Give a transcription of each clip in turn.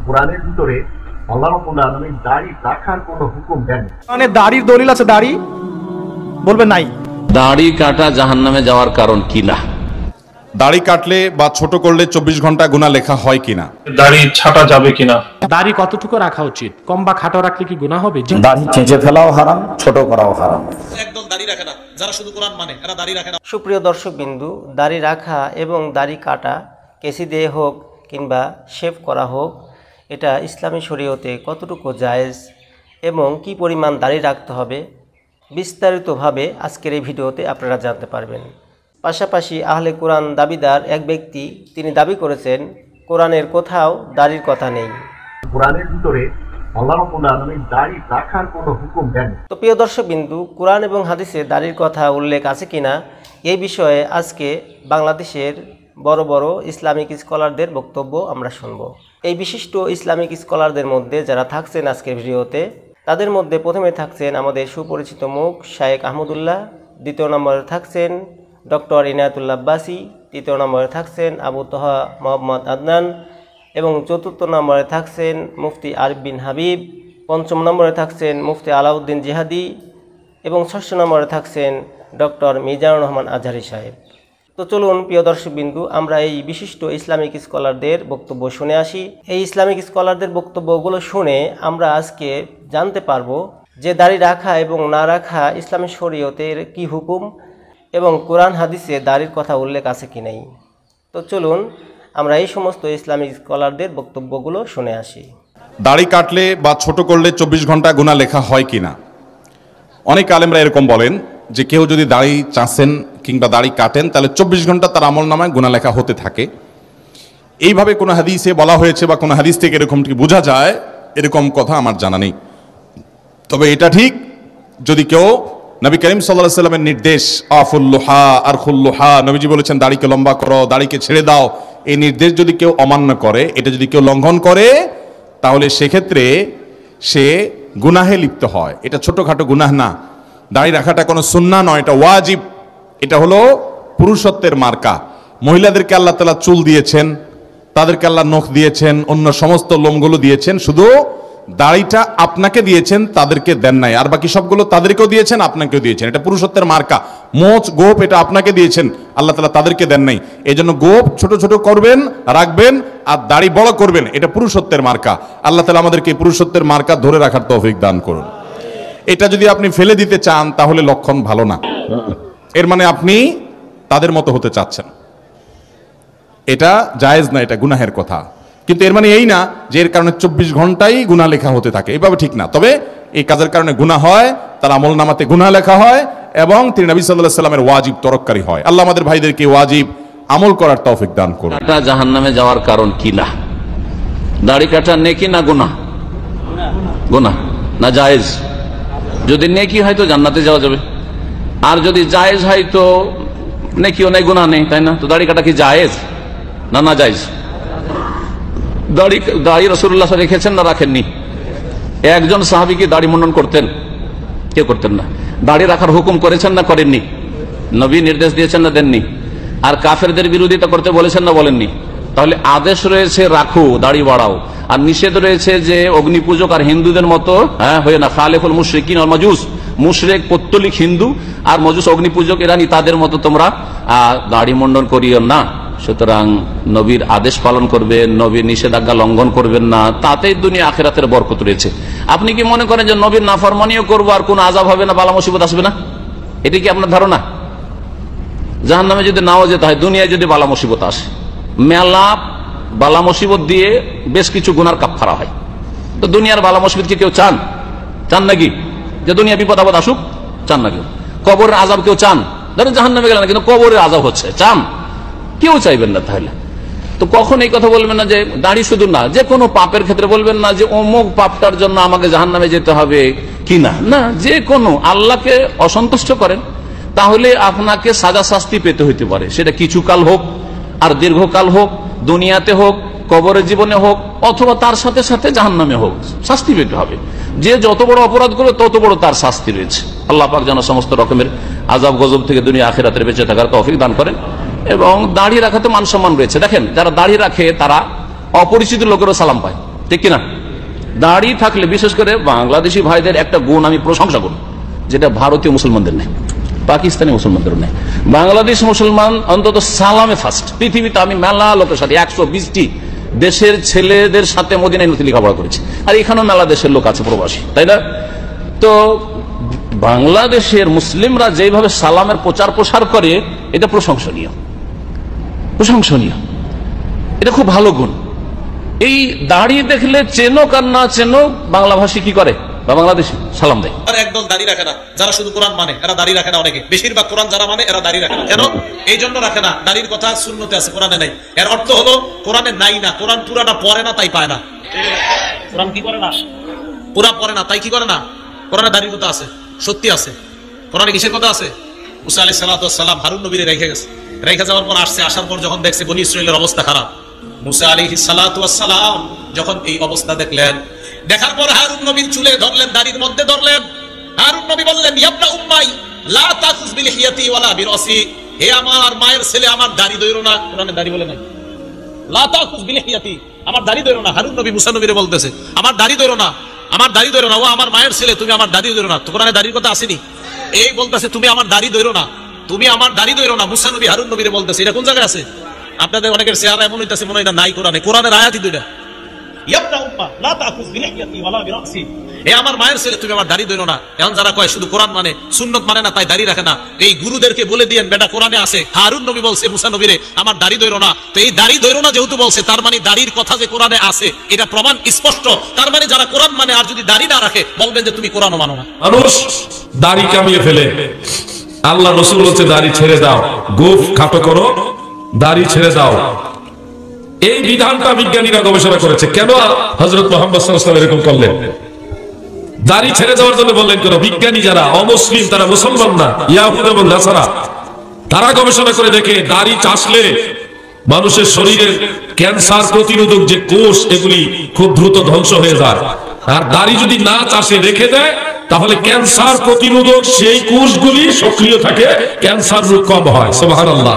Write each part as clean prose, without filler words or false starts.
কোরআনের ভিতরে আল্লাহ রাব্বুল আলামিন দাড়ি রাখার কোনো হুকুম দেন। মানে দাড়ির দলিল আছে, দাড়ি বলবে নাই। দাড়ি কাটা জাহান্নামে যাওয়ার কারণ কি না? দাড়ি কাটলে বা ছোট করলে 24 ঘন্টা গুনাহ লেখা হয় কিনা? দাড়ি ছাটা যাবে কিনা? দাড়ি কতটুকু রাখা উচিত? কম বা খাটো রাখলে কি গুনাহ হবে? দাড়ি চেঁচে ফেলাও হারাম, ছোট করাও হারাম। একদম দাড়ি রাখে না, যারা শুধু কোরআন মানে এরা দাড়ি রাখে না। সুপ্রিয় দর্শক বিন্দু, দাড়ি রাখা এবং দাড়ি কাটা, কেসি দিয়ে হোক কিংবা শেভ করা হোক, এটা ইসলামী শরীয়তে কতটুকু জায়েজ এবং কি পরিমাণ দাড়ি রাখতে হবে বিস্তারিতভাবে আজকের এই ভিডিওতে আপনারা জানতে পারবেন। পাশাপাশি আহলে কোরআন দাবিদার এক ব্যক্তি তিনি দাবি করেছেন কোরআনের কোথাও দাড়ির কথা নেই। কোরআনের ভিতরে আল্লাহ রাব্বুল আলামিন দাড়ি রাখার কোনো হুকুম দেন। তো প্রিয় দর্শক বিন্দু, কোরআন এবং হাদিসে দাড়ির কথা উল্লেখ আছে কিনা এই বিষয়ে আজকে বাংলাদেশের বড় বড় ইসলামিক স্কলারদের বক্তব্য আমরা শুনব। এই বিশিষ্ট ইসলামিক স্কলারদের মধ্যে যারা থাকছেন আজকের ভিডিওতে, তাদের মধ্যে প্রথমে থাকছেন আমাদের সুপরিচিত মুখ শায়েখ আহমদুল্লাহ, দ্বিতীয় নম্বরে থাকছেন ডক্টর ইনায়াতুল্লাহ আব্বাসী, তৃতীয় নম্বরে থাকছেন আবু তহা মোহাম্মদ আদনান এবং চতুর্থ নম্বরে থাকছেন মুফতি আরিফ বিন হাবিব, পঞ্চম নম্বরে থাকছেন মুফতি আলাউদ্দিন জিহাদি এবং ষষ্ঠ নম্বরে থাকছেন ডক্টর মিজানুর রহমান আজহারি সাহেব। তো চলুন প্রিয় দর্শকবিন্দু, আমরা এই বিশিষ্ট ইসলামিক স্কলারদের বক্তব্য শুনে আসি। এই ইসলামিক স্কলারদের বক্তব্যগুলো শুনে আমরা আজকে জানতে পারবো যে দাড়ি রাখা এবং না রাখা ইসলামী শরীয়তের কি হুকুম এবং কোরআন হাদিসে দাড়ির কথা উল্লেখ আছে কি নাই। তো চলুন আমরা এই সমস্ত ইসলামিক স্কলারদের বক্তব্যগুলো শুনে আসি। দাড়ি কাটলে বা ছোট করলে 24 ঘন্টা গুনাহ লেখা হয় কিনা? অনেক আলেমরা এরকম বলেন যে কেউ যদি দাড়ি চাঁচেন কিংবা দাড়ি কাটেন তাহলে 24 ঘন্টা তার আমলনামায় গুনাহ লেখা হতে থাকে। এইভাবে কোনো হাদিসে বলা হয়েছে বা কোনো হাদিস থেকে এরকমটি বোঝা যায় এরকম কথা আমার জানা নেই। তবে এটা ঠিক, যদি কেউ নবী করিম সাল্লাল্লাহু আলাইহি সাল্লামের নির্দেশ আফুল্লুহা আর খুল্লুহা, নবীজি বলেছেন দাড়িকে লম্বা করো, দাড়িকে ছেড়ে দাও, এই নির্দেশ যদি কেউ অমান্য করে, এটা যদি কেউ লঙ্ঘন করে, তাহলে সেক্ষেত্রে সে গুনাহে লিপ্ত হয়। এটা ছোটখাটো গুনাহ না। দাড়ি রাখাটা কোনো সুন্নাহ নয়, এটা ওয়াজিব। এটা হলো পুরুষত্বের মার্কা। মহিলাদেরকে আল্লাহ তাআলা চুল দিয়েছেন, তাদেরকে আল্লাহ নখ দিয়েছেন, অন্য সমস্ত লোমগুলো দিয়েছেন, শুধু দাড়িটা আপনাকে দিয়েছেন, তাদেরকে দেন নাই। আর বাকি সবগুলো তাদেরকেও দিয়েছেন, আপনাকেও দিয়েছেন। এটা পুরুষত্বের মার্কা। মোচ গোপ এটা আপনাকে দিয়েছেন, আল্লাহ তাআলা তাদেরকে দেন নাই। এই জন্য গোপ ছোট ছোট করবেন, রাখবেন, আর দাড়ি বড় করবেন, এটা পুরুষত্বের মার্কা। আল্লাহ তাআলা আমাদেরকে পুরুষত্বের মার্কা ধরে রাখার তৌফিক দান করুন। এটা যদি আপনি ফেলে দিতে চান তাহলে লক্ষণ ভালো না। এর মানে আপনি তাদের মতো হতে চাচ্ছেন, এটা জায়েজ না, এটা গুনাহের কথা। কিন্তু এর মানে এই না যে এর কারণে 24 ঘন্টাই গুনাহ লেখা হতে থাকে, এভাবে ঠিক না। তবে এই কাজের কারণে গুনাহ হয়, তার আমলনামাতে গুনাহ লেখা হয় এবং তিনি নবী সাল্লাল্লাহু আলাইহি সাল্লামের ওয়াজিব তরককারী হয়। আল্লাহ আমাদের ভাইদেরকে ওয়াজিব আমল করার তৌফিক দান করুন। কাটা জাহান্নামে যাওয়ার কারণ কি না? দাড়ি কাটা নেকি না গুনাহ? গুনাহ না জায়েজ? যদি নেকি হয় তো জান্নাতে যাওয়া যাবে, আর যদি জায়েজ হয় তো নেকিও নেই গুনাহ নেই, তাই না? তো দাড়ি কাটা কি জায়েজ না না জায়েজ? দাড়ি রাসূলুল্লাহ রেখেছেন না রাখেননি? একজন সাহাবী কি দাড়ি মুন্ডন করতেন? কেউ করতেন না। দাড়ি রাখার হুকুম করেছেন না করেননি? নবী নির্দেশ দিয়েছেন না দেননি? আর কাফেরদের বিরোধিতা করতে বলেছেন না বলেননি? তাহলে আদেশ রয়েছে রাখো, দাড়ি বাড়াও, আর নিষেধ রয়েছে যে অগ্নি পূজক আর হিন্দুদের মতো হয়ে না, খালেফুল মুশরিকিন ওয়াল মাজুস, মুশরিক পৌত্তলিক হিন্দু আর মজুস অগ্নি পূজক ইরানি, তাদের মতো তোমরা দাড়ি মুন্ডন করিও না। সুতরাং নবীর আদেশ পালন করবেন, নবীর নিষেধাজ্ঞা লঙ্ঘন করবেন না, তাতেই দুনিয়া আখিরাতের বরকত রয়েছে। আপনি কি মনে করেন যে নবীর নাফরমানিও করবো আর কোন আযাব হবে না, বালা মুসিবত আসবে না? এটি কি আপনার ধারণা? জাহান্নামে যদি নাও যেতে হয়, দুনিয়ায় যদি বালা মুসিবত আসে, মেলা বালা মুসিবত দিয়ে বেশ কিছু গুনার কাফারা হয়। তো দুনিয়ার বালা মুসিবত কি কেউ চান? চান নাকি যে দুনিয়া বিপদ আপদ আসুক? চান না কেউ। কবরের আযাব কেউ চান? ধরেন জাহান্নামে গেলেন কিন্তু কবরের আযাব হচ্ছে, চান? কেউ চাইবেন না। তাহলে তো কখন এই কথা বলবেন না যে দাড়ি শুধু না, যে কোনো পাপের ক্ষেত্রে বলবেন না যে অমুক পাপটার জন্য আমাকে জাহান্নামে যেতে হবে কিনা। না, যে কোনো আল্লাহকে অসন্তুষ্ট করেন তাহলে আপনাকে সাজা শাস্তি পেতে হইতে পারে, সেটা কিছুকাল হোক আর দীর্ঘকাল হোক, দুনিয়াতে হোক, কবরের জীবনে হোক, অথবা তার সাথে সাথে জাহান্নামে হোক, শাস্তি পেতে হবে। যে যত বড় অপরাধ করবে তত বড় তার শাস্তি রয়েছে। আল্লাহ পাক যেন সমস্ত রকমের আযাব গজব থেকে দুনিয়া আখিরাতে বেঁচে থাকার তৌফিক দান করেন। এবং দাড়ি রাখাতে মান সম্মান রয়েছে। দেখেন, যারা দাড়ি রাখে তারা অপরিচিত লোকেরও সালাম পায়। ঠিক কিনা? দাড়ি থাকলে বিশেষ করে বাংলাদেশি ভাইদের একটা গুণ আমি প্রশংসা করব, যেটা ভারতীয় মুসলমানদের নেই, পাকিস্তানি মুসলমানদের নেই। বাংলাদেশ মুসলমান অন্তত সালামে ফার্স্ট। পৃথিবীতে আমি মেলা লোকের সাথে 120টি দেশের ছেলেদের সাথে মদিনা ইউনিভার্সিটি লেখাপড়া করেছি, আর এখানেও মেলা দেশের লোক আছে প্রবাসী, তাই না? তো বাংলাদেশের মুসলিমরা যেভাবে সালামের প্রচার প্রসার করে, এটা প্রশংসনীয়, প্রশংসনীয়, এটা খুব ভালো গুণ। এই দাড়ি দেখলে চেনো কার না চেনো, বাংলা ভাষী কি করে বা বাংলাদেশি সালাম দেয়। আর একদল দাড়ি রাখে না, যারা শুধু কোরআন মানে এরা দাড়ি রাখে না। অনেকে, বেশিরভাগ কোরআন যারা মানে এরা দাড়ি রাখে না। কেন? এই জন্য রাখে না, দাড়ির কথা সুন্নতে আছে, কোরআনে নাই। এর অর্থ হলো কোরআনে নাই না, কোরআন পুরাটা পড়ে না, তাই পায় না। কোরআন কি করে না? পুরা পড়ে না, তাই কি করে না? কোরআনে দাড়ির কথা আছে, সত্যি আছে। কোরআনে কিসের কথা আছে? মুসা আলাইহিস সালাতু ওয়াস সালাম হারুন নবীরে রেখে গেছে, রেখে যাওয়ার পর আসছে, আসার পর যখন দেখছে বনী ইসরাঈলের অবস্থা খারাপ, মুসা আলাইহিস সালাতু ওয়াস সালাম যখন এই অবস্থা দেখলেন, দেখার পর হারুন নবীর চুলে ধরলেন, দাড়ির মধ্যে ধরলেন। হারুন নবী বললেন, ইয়া উম্মাই লা তাখুজ বিলিহিয়াতি ওয়ালা বিরাসি, হে আমার মায়ের ছেলে, আমার দাড়ি ধইরো না। কোরআনে দাড়ি বলে নাই, লা তাখুজ বিলিহিয়াতি, আমার দাড়ি ধইরো না। হারুন নবী মুসা নবীরে বলতেছে, আমার দাড়ি ধইরো না, আমার দাড়ি ধইরো না, ও আমার মায়ের ছেলে, তুমি আমার দাড়ি ধইরো না। তো কোরআনে দাড়ির কথা আসেনি, এই বলতেছে তুমি আমার দাড়ি ধইরো না, তুমি আমার দাড়ি ধইরো না। মুসা নবী হারুন নবীরে বলতেছে, এটা কোন জায়গায় আছে? আপনাদের অনেকের চেহারা এমন হইতাছে মনে হয় না নাই কোরআনে। কোরআনের আয়াতই দুইটা, ইয়াবনা উম্মা লা তাখুজ বিলিহিয়াতি ওয়ালা বিরাসি, এ আমার মায়ের ছেলে, তুমি আমার দাড়ি ধইরো না। এখন যারা কয় শুধু কোরআন মানে, সুন্নত মানে না, তাই দাড়ি রাখে না, এই গুরুদেরকে বলে দিয়েন, বেটা কোরআনে আছে হারুন নবী বলছে মুসা নবীরে আমার দাড়ি ধইরো না। তো এই দাড়ি ধইরো না যেহেতু বলছে, তার মানে দাড়ির কথা যে কোরআনে আছে এটা প্রমাণ স্পষ্ট। তার মানে যারা কোরআন মানে আর যদি দাড়ি না রাখে, বলবেন যে তুমি কোরআনও মানো না। মানুষ দাড়ি কামিয়ে ফেলে, আল্লাহ রসুল বলছে দাড়ি ছেড়ে দাও, গোঁফ খাটো করো, দাড়ি ছেড়ে দাও। এই বিধানটা বিজ্ঞানীরা গবেষণা করেছে। কেন হযরত মুহাম্মদ সাল্লাল্লাহু আলাইহি ওয়াসাল্লাম এরকম করলেন? দাড়ি ছেড়ে যাওয়ার জন্য বললেন কেন? বিজ্ঞানী যারা অমুসলিম, তারা মুসলমান না, ইয়াহুদ এবং নাসারা, তারা গবেষণা করে দেখে দাড়ি চাষলে মানুষের শরীরের ক্যান্সার প্রতিরোধক যে কোষ, এগুলি খুব দ্রুত ধ্বংস হয়ে যায়। আর দাড়ি যদি না চাষে রেখে দেয়, তাহলে ক্যান্সার প্রতিরোধক সেই কোষগুলি সক্রিয় থাকে, ক্যান্সার রোগ কম হয়। সুবহানাল্লাহ।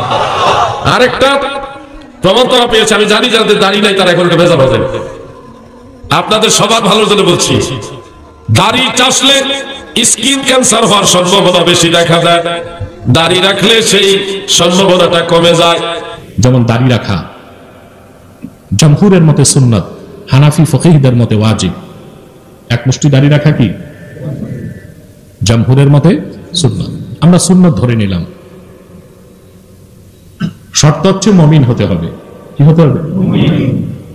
আরেকটা প্রমাণ তারা পেয়েছে, আমি জানি যাদের দাড়ি নাই তারা এখন এটা ভেজাল হতেন, আপনাদের সবার ভালোর জন্য বলছি, দাড়ি চাষলে স্কিন ক্যান্সার হওয়ার সম্ভাবনা বেশি দেখা যায়, দাড়ি রাখলে সেই সম্ভাবনাটা কমে যায়। যেমন দাড়ি রাখা জমহুরের মতে সুন্নাত, হানাফি ফকিহদের মতে ওয়াজিব। এক মুষ্টি দাড়ি রাখা কি? জমহুরের মতে সুন্নাত, আমরা সুন্নাত ধরে নিলাম। শর্ত হচ্ছে মমিন হতে হবে। কি হতে হবে?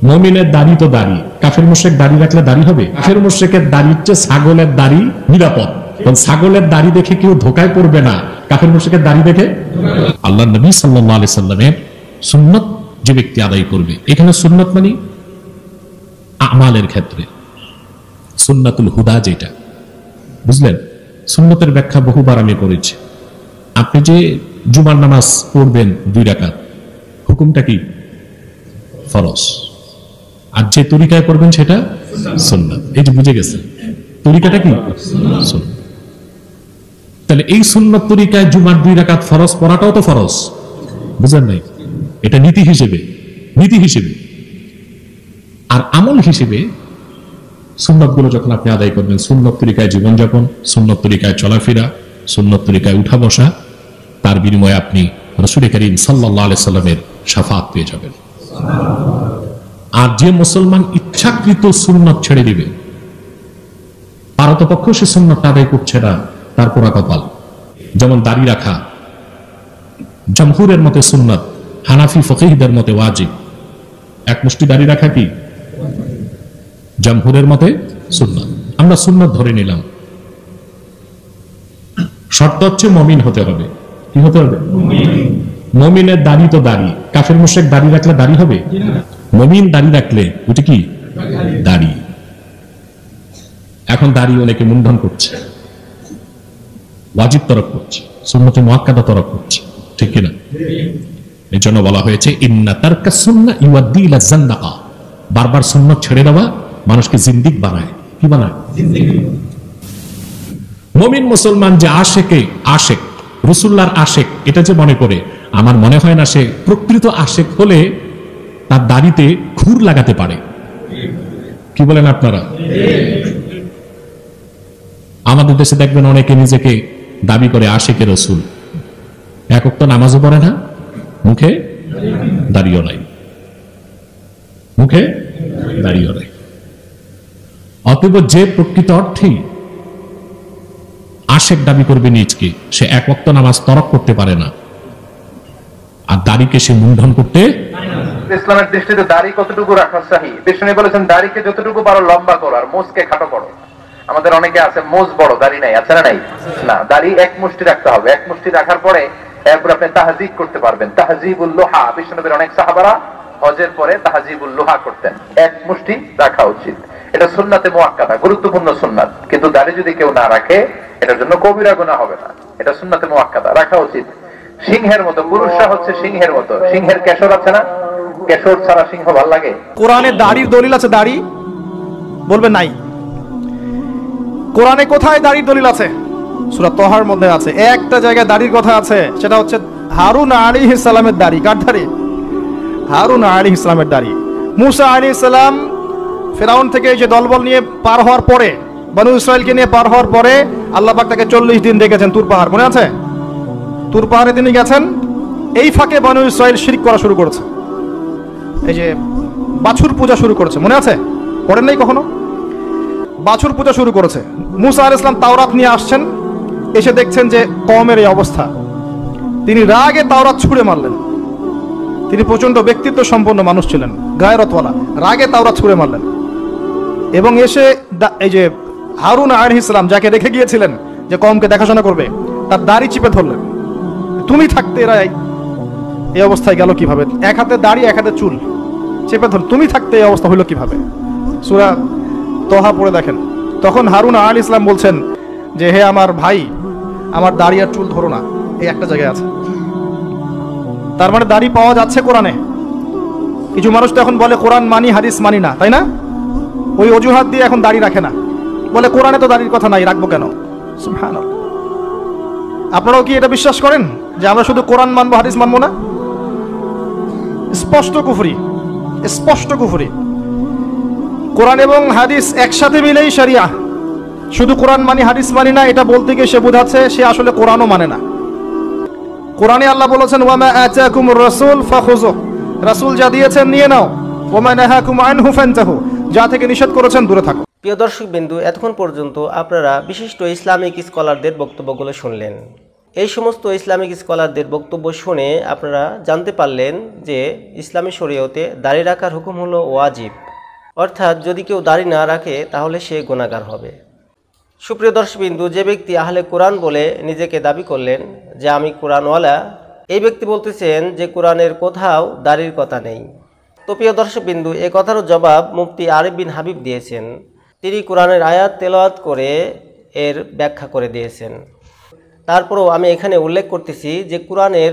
মমিনের দাড়ি তো দাড়ি, কাফের মুশরিক দাড়ি রাখলে দাড়ি হবে? কাফের মুশরিকের দাড়ির চেয়ে ছাগলের দাড়ি নিরাপদ, কারণ ছাগলের দাড়ি দেখে কেউ ধোকায় পড়বে না কাফের মুশরিকের দাড়ি দেখে। আল্লাহ নবী সাল্লাল্লাহু আলাইহি সাল্লামের সুন্নাত যে ব্যক্তি আদায় করবে, এখানে সুন্নাত মানে আমালের ক্ষেত্রে সুন্নাতুল হুদা, যেটা বুঝলেন। সুন্নতের ব্যাখ্যা বহুবার আমি করেছি। আপনি যে জুমার নামাজ পড়বেন 2 রাকাত, হুকুমটা কি? ফরজ। আর যে তরিকায় পড়বেন সেটা সুন্নাত। এই যে বুঝে গেছেন, তরিকাটা কি? সুন্নাত। তাহলে এই সুন্নাত তরিকায় জুমার 2 রাকাত ফরজ পড়াটাও তো ফরজ, বুঝলেন নাই? এটা নীতি হিসেবে, নীতি হিসেবে। আর আমল হিসেবে সুন্নতগুলো যখন আপনি আদায় করবেন, সুন্নত তরিকায় জীবনযাপন, সুন্নত তরিকায় চলাফেরা, সুন্নত তরিকায় উঠা বসা, তার বিনিময়ে আপনি রাসূল করিম সাল্লাল্লাহু আলাইহি সাল্লামের শাফাত পেয়ে যাবেন। আর যে মুসলমান ইচ্ছাকৃত সুন্নত ছেড়ে দিবে, পারতপক্ষ সে সুন্নত আদায় করছে না, তার পোড়া কপাল। যেমন দাড়ি রাখা জমহুরের মতে সুন্নাত, হানাফি ফকিহদের মতে ওয়াজিব। এক মুষ্টি দাড়ি রাখা কি? জমহুরের মতে সুন্নাত, আমরা সুন্নাত ধরে নিলাম। শর্ত হচ্ছে মমিন হতে হবে। কি হতে হবে? মমিনের দাড়ি তো দাড়ি, কাফের মুশরিক দাড়ি রাখলে দাড়ি হবে? মমিন দাড়ি রাখলে ওটা কি? দাড়ি। এখন দাড়ি অনেকে মুন্ডন করছে, ওয়াজিব তরক করছে, সুন্নতে মুআক্কাদা তরক করছে, ঠিক কিনা? এই জন্য বলা হয়েছে ইন্না তারকা সুন্নাহ ইউআদ্দি ইলা জান্নাকা, বারবার সুন্নাত ছেড়ে দেওয়া মানুষকে জিন্দিক বানায়। কি বানায়? মুমিন মুসলমান যে আশেকে আশেক, রাসূলুল্লাহর আশেক, এটা যে মনে করে, আমার মনে হয় না সে প্রকৃত আশেক হলে তার দাড়িতে খুর লাগাতে পারে। কি বলেন আপনারা? আমাদের দেশে দেখবেন অনেকে নিজেকে দাবি করে আশিকে রসুল, এক ওয়াক্ত নামাজও পড়ে না, মুখে দাঁড়িয়েও নাই, মুখে দাঁড়িয়েও নাই। অতএব যে প্রকৃত অর্থেই আশেক দাবি করবে নিজকে, সে এক ওয়াক্ত নামাজ তরক করতে পারে না, আর দাড়িকে সে মুন্ডন করতে। ইসলামের দৃষ্টিতে দাড়ি কতটুকু রাখা চাহি? বিষ্ণু বলেছেন দাড়িকে যতটুকু পারো লম্বা করো আর মোজকে খাটো করো। আমাদের অনেকে আছে মোজ বড়, দাড়ি নাই, আছে না নাই? না, দাড়ি এক মুষ্টি রাখতে হবে। এক মুষ্টি রাখার পরে এরপর আপনি তাহজিব করতে পারবেন। তাহজিবুল লোহা, বিষ্ণুনবীর অনেক সাহাবারা হজের পরে তাহজিবুল লোহা করতেন। এক মুষ্টি রাখা উচিত, এটা সুন্নাতে মুআক্কাদা, গুরুত্বপূর্ণ সুন্নাত। কিন্তু দাড়ি যদি কেউ না রাখে এটার জন্য কবিরা গুনাহ হবে না, এটা সুন্নাতে মুআক্কাদা, রাখা উচিত। সিংহের মতো, পুরুষরা হচ্ছে সিংহের মতো। সিংহের কেশর আছে না? কেশর ছাড়া সিংহ ভাল লাগে? কোরআনে দাড়ির দলিল আছে? দাড়ি বলবেন নাই। কোরআনে কোথায় দাড়ির দলিল আছে? সূরা তহার মধ্যে আছে। একটা জায়গায় দাড়ির কথা আছে, সেটা হচ্ছে হারুন আলাইহিস সালামের দাড়ি। কার দাড়ি? হারুন আলাইহিস সালামের দাড়ি। মুসা আলাইহিস সালাম ফেরাউন থেকে যে দলবল নিয়ে পার হওয়ার পরে, বনু ইসরাইলকে নিয়ে পার হওয়ার পরে আল্লাহ পাক তাকে 40 দিন রেখেছেন তুর পাহাড়, মনে আছে? তুর পাহাড়ে তিনি গেছেন, এই ফাঁকে বনু ইসরাইল শিরক করা শুরু করেছে। এই যে বাছুর পূজা শুরু করেছে, মনে আছে? পড়েন নাই কখনো? বাছুর পূজা শুরু করেছে। মুসা আলাইহিস সালাম তাওরাত নিয়ে আসছেন, এসে দেখছেন যে কওমের এই অবস্থা। তিনি রাগে তাওরাত ছুঁড়ে মারলেন। তিনি প্রচন্ড ব্যক্তিত্ব সম্পন্ন মানুষ ছিলেন, গায়রতওয়ালা। রাগে তাওরাত ছুঁড়ে মারলেন এবং এসে এই যে হারুন আলাইহিস সালাম যাকে রেখে গিয়েছিলেন যে কওমকে দেখাশোনা করবে, তার দাড়ি চিপে ধরলেন। তুমি থাকতে এরা এই অবস্থায় গেল কিভাবে? এক হাতে দাড়ি, এক হাতে চুল চেপে ধর, তুমি থাকতে এই অবস্থা হইল কিভাবে? সূরা তহা পড়ে দেখেন। তখন হারুন আলাইহিস সালাম বলছেন যে হে আমার ভাই, আমার দাড়ি আর চুল ধরো না, এই একটা জায়গায় আছে। তার মানে দাড়ি পাওয়া যাচ্ছে কোরআনে। কিছু মানুষ তো এখন বলে কোরআন মানি, হাদিস মানি না, তাই না? ওই অজুহাত দিয়ে এখন দাড়ি রাখে না, বলে কোরআনে তো দাড়ির কথা নাই, রাখবো কেন? সুবহানাল্লাহ। আপনারাও কি এটা বিশ্বাস করেন যে আমরা শুধু কোরআন মানবো, হাদিস মানবো না? স্পষ্ট কুফরি, স্পষ্ট কুফরি। কোরআন এবং হাদিস একসাথে মিলেই শরিয়া। শুধু কোরআন মানি, হাদিস মানি না, এটা বলতে গিয়ে সে বোঝাচ্ছে সে আসলে কোরআনও মানে না। কোরআনে আল্লাহ বলেছেন ওয়ামা আতাকুমুর রাসূল ফাখুযুহু, রাসূল যা দিয়েছেন নিয়ে নাও, ওয়ামা নাহাকুম আনহু ফান্তাহু, যা থেকে নিষেধ করেছেন দূরে থাকো। প্রিয় দর্শক বিন্দু, এতক্ষণ পর্যন্ত আপনারা বিশিষ্ট ইসলামিক স্কলারদের বক্তব্যগুলো শুনলেন। এই সমস্ত ইসলামিক স্কলারদের বক্তব্য শুনে আপনারা জানতে পারলেন যে ইসলামী শরীয়তে দাড়ি রাখার হুকুম হলো ওয়াজিব, অর্থাৎ যদি কেউ দাড়ি না রাখে তাহলে সে গুনাহগার হবে। সুপ্রিয় দর্শকবিন্দু, যে ব্যক্তি আহলে কোরআন বলে নিজেকে দাবি করলেন যে আমি কোরআনওয়ালা, এই ব্যক্তি বলতেছেন যে কোরআনের কোথাও দাড়ির কথা নেই। তো প্রিয় দর্শকবিন্দু, এ কথারও জবাব মুফতি আরিফ বিন হাবিব দিয়েছেন। তিনি কোরআনের আয়াত তেলাওয়াত করে এর ব্যাখ্যা করে দিয়েছেন। তারপরেও আমি এখানে উল্লেখ করতেছি যে কোরআনের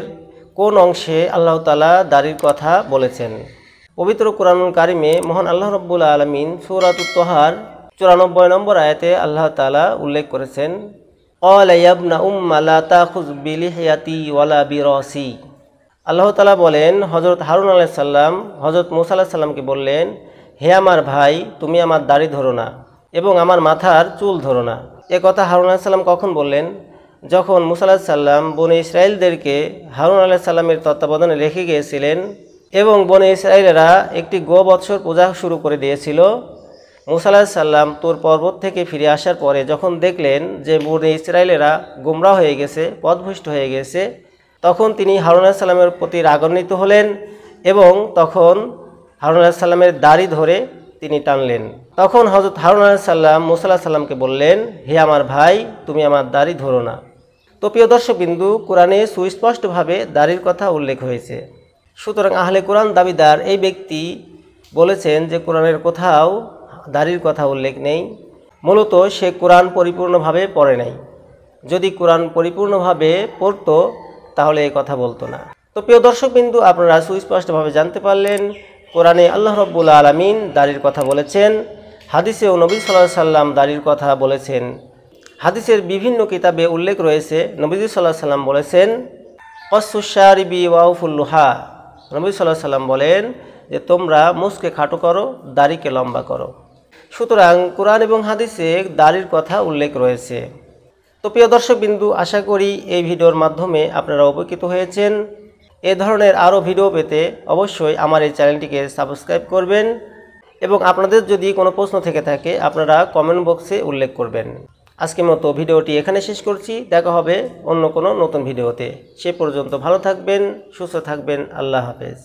কোন অংশে আল্লাহ তাআলা দাড়ির কথা বলেছেন। পবিত্র কোরআনুল কারিমে মহান আল্লাহ রাব্বুল আলামিন সূরাতুত তহার 94 নম্বর আয়াতে আল্লাহ তাআলা উল্লেখ করেছেন, ক্বালা ইয়া ইবনা উম্মা লা তাখুয বিলিহিয়াতি ওয়ালা বিরাসি। আল্লাহ তাআলা বলেন, হযরত হারুন আলাইহিস সালাম হযরত মূসা আলাইহিস সালামকে বললেন, হে আমার ভাই, তুমি আমার দাড়ি ধরো না এবং আমার মাথার চুল ধরো না। এ কথা হারুন আলাইহিস সালাম কখন বললেন? যখন মূসা আলাইহিস সালাম বনি ইসরাইলদেরকে হারুন আলাইহিস সালামের তত্ত্বাবধানে রেখে গিয়েছিলেন এবং বনি ইসরাইলেরা একটি গোবৎসর পূজা শুরু করে দিয়েছিল। মূসা আলাইহিস সালাম তুর পর্বত থেকে ফিরে আসার পরে যখন দেখলেন যে বনি ইসরাইলেরা গোমরা হয়ে গেছে, পথভ্রষ্ট হয়ে গেছে, তখন তিনি হারুন আলাইহিস সালামের প্রতি রাগান্বিত হলেন এবং তখন হারুন আলাইহিস সালামের দাড়ি ধরে তিনি টানলেন। তখন হযরত হারুন আলাইহিস সালাম মূসা আলাইহিস সালামকে বললেন, হে আমার ভাই, তুমি আমার দাড়ি ধরো না। তো প্রিয় দর্শকবিন্দু, কোরআনে সুস্পষ্টভাবে দাড়ির কথা উল্লেখ হয়েছে। সুতরাং আহলে কোরআন দাবিদার এই ব্যক্তি বলেছেন যে কোরআনের কোথাও দাড়ির কথা উল্লেখ নেই। মূলত সে কোরআন পরিপূর্ণভাবে পড়ে নাই। যদি কোরআন পরিপূর্ণভাবে পড়তো তাহলে এই কথা বলতো না। তো প্রিয় দর্শকবিন্দু, আপনারা সুস্পষ্টভাবে জানতে পারলেন কোরআনে আল্লাহ রাব্বুল আলামিন দাড়ির কথা বলেছেন, হাদিসেও নবী সাল্লাল্লাহু আলাইহি সাল্লাম দাড়ির কথা বলেছেন। হাদিসের বিভিন্ন কিতাবে উল্লেখ রয়েছে, নবীজি সাল্লাল্লাহু আলাইহি সাল্লাম বলেছেন, কসসুশ শারিবি ওয়াউফুল লুহা। নবী সাল্লাল্লাহু আলাইহি সাল্লাম বলেন যে তোমরা মুখকে খাটো করো, দাড়িকে লম্বা করো। সুতরাং কোরআন এবং হাদিসে দাড়ির কথা উল্লেখ রয়েছে। তো প্রিয় দর্শকবিন্দু, আশা করি এই ভিডিওর মাধ্যমে আপনারা উপকৃত হয়েছেন। এ ধরনের আরও ভিডিও পেতে অবশ্যই আমার এই চ্যানেলটিকে সাবস্ক্রাইব করবেন এবং আপনাদের যদি কোনো প্রশ্ন থেকে থাকে আপনারা কমেন্ট বক্সে উল্লেখ করবেন। আজকের মতো ভিডিওটি এখানে শেষ করছি। দেখা হবে অন্য কোনো নতুন ভিডিওতে। সে পর্যন্ত ভালো থাকবেন, সুস্থ থাকবেন। আল্লাহ হাফেজ।